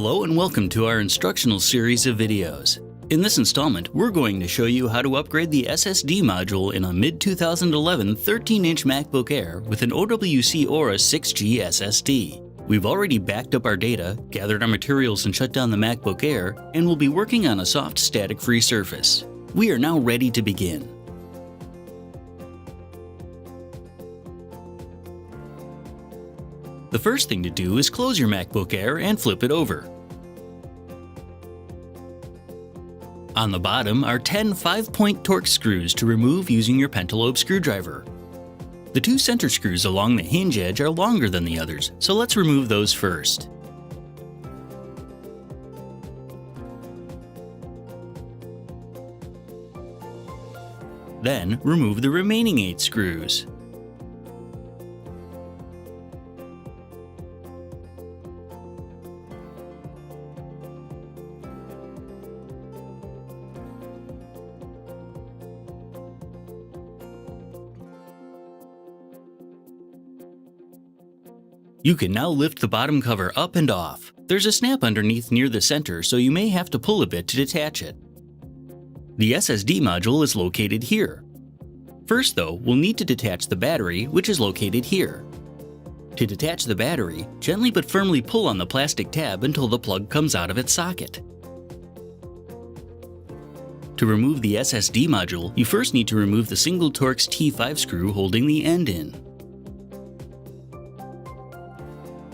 Hello and welcome to our instructional series of videos. In this installment, we're going to show you how to upgrade the SSD module in a mid-2011 13-inch MacBook Air with an OWC Aura 6G SSD. We've already backed up our data, gathered our materials and shut down the MacBook Air, and we'll be working on a soft static-free surface. We are now ready to begin. The first thing to do is close your MacBook Air and flip it over. On the bottom are 10 5-point Torx screws to remove using your pentalobe screwdriver. The two center screws along the hinge edge are longer than the others, so let's remove those first. Then remove the remaining 8 screws. You can now lift the bottom cover up and off. There's a snap underneath near the center, so you may have to pull a bit to detach it. The SSD module is located here. First though, we'll need to detach the battery, which is located here. To detach the battery, gently but firmly pull on the plastic tab until the plug comes out of its socket. To remove the SSD module, you first need to remove the single Torx T5 screw holding the end in.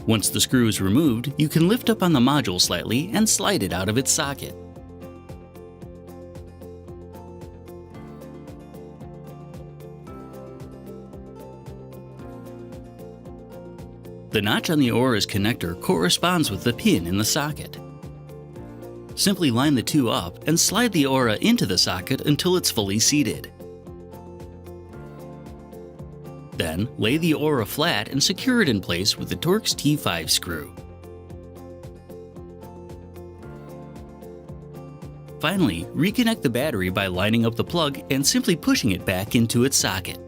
Once the screw is removed, you can lift up on the module slightly and slide it out of its socket. The notch on the Aura's connector corresponds with the pin in the socket. Simply line the two up and slide the Aura into the socket until it's fully seated. Then, lay the Aura flat and secure it in place with the Torx T5 screw. Finally, reconnect the battery by lining up the plug and simply pushing it back into its socket.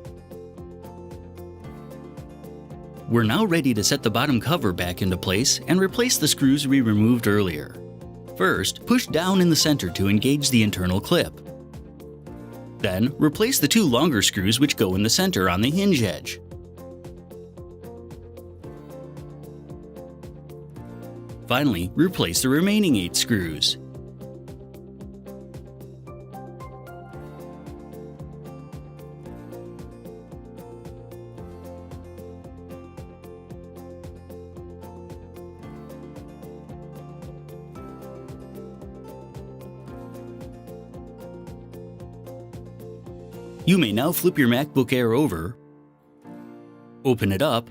We're now ready to set the bottom cover back into place and replace the screws we removed earlier. First, push down in the center to engage the internal clip. Then, replace the two longer screws which go in the center on the hinge edge. Finally, replace the remaining 8 screws. You may now flip your MacBook Air over, open it up,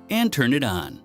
and turn it on.